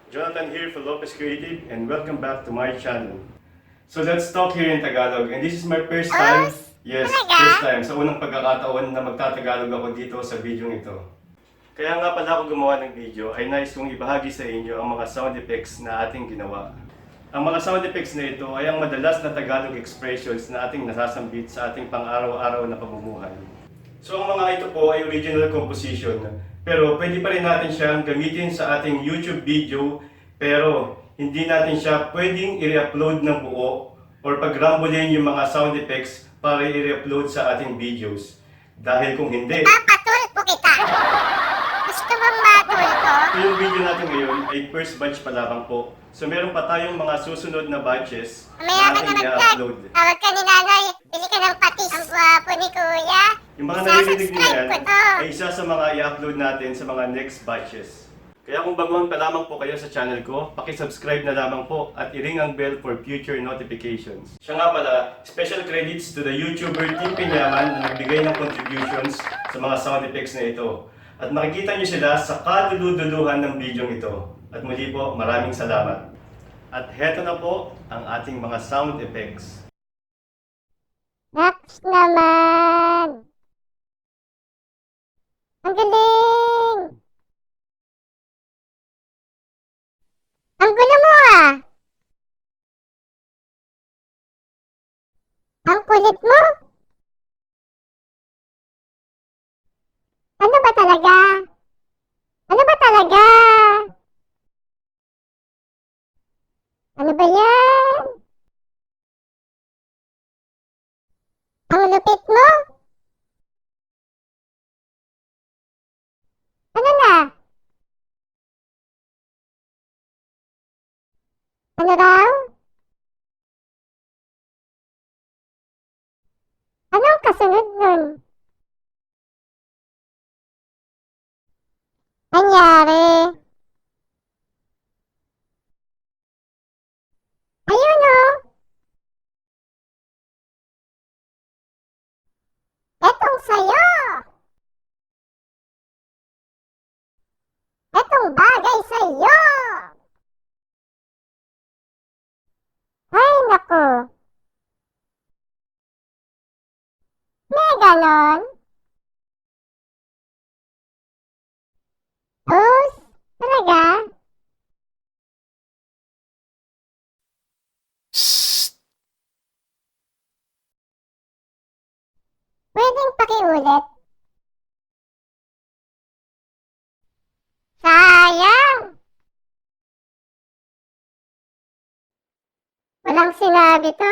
Jonathan here for Lopez Creative and welcome back to my channel. So let's talk here in Tagalog and this is my first time. Yes, first time. Sa unang pagkakataon na magtatagalog ako dito sa video ito. Kaya nga pala ako gumawa ng video ay nais kong ibahagi sa inyo ang mga sound effects na ating ginawa. Ang mga sound effects na ito ay ang madalas na Tagalog expressions na ating nasasambit sa ating pang-araw-araw na pamumuhay. So ang mga ito po ay original composition, pero pwede pa rin natin siyang gamitin sa ating YouTube video, pero hindi natin siya pwedeng i-upload ng buo or pagrambulin yung mga sound effects para i-upload sa ating videos. Dahil kung hindi, Papatulpo kita! Gusto mong matulpo? yung video natin ngayon ay first batch pa lamang po. So meron pa tayong mga susunod na batches Mamaya na ka ating na i-upload. mag-vlog. Tawag ka ni nanay. Bili ka ng patis. Ang gwapo ni kuya. Yung mga naririnig niyo Sasubscribe yan ko to. ay isa sa mga i-upload natin sa mga next batches. Kaya kung baguhan pa lamang po kayo sa channel ko, paki-subscribe na lamang po at i-ring ang bell for future notifications. Siya nga pala, special credits to the YouTuber Team Pinyaman na nagbigay ng contributions sa mga sound effects na ito. At makikita niyo sila sa kaduluduluhan ng video ito. At muli po, maraming salamat. At heto na po ang ating mga sound effects. Next naman. Ang galing! Ang gulo mo ah! Ang kulit mo! Ano ba talaga? Ano ba talaga? Ano ba yan? Ang lupit mo? Ano na? Ano raw? Anong kasunod nun? Nangyari? Ayun o! Etong sayo! Etong bagay sa'yo! Ay, naku! May ganon? Os? Talaga? Pwedeng pakiulit? Sayang! Walang sinabi to.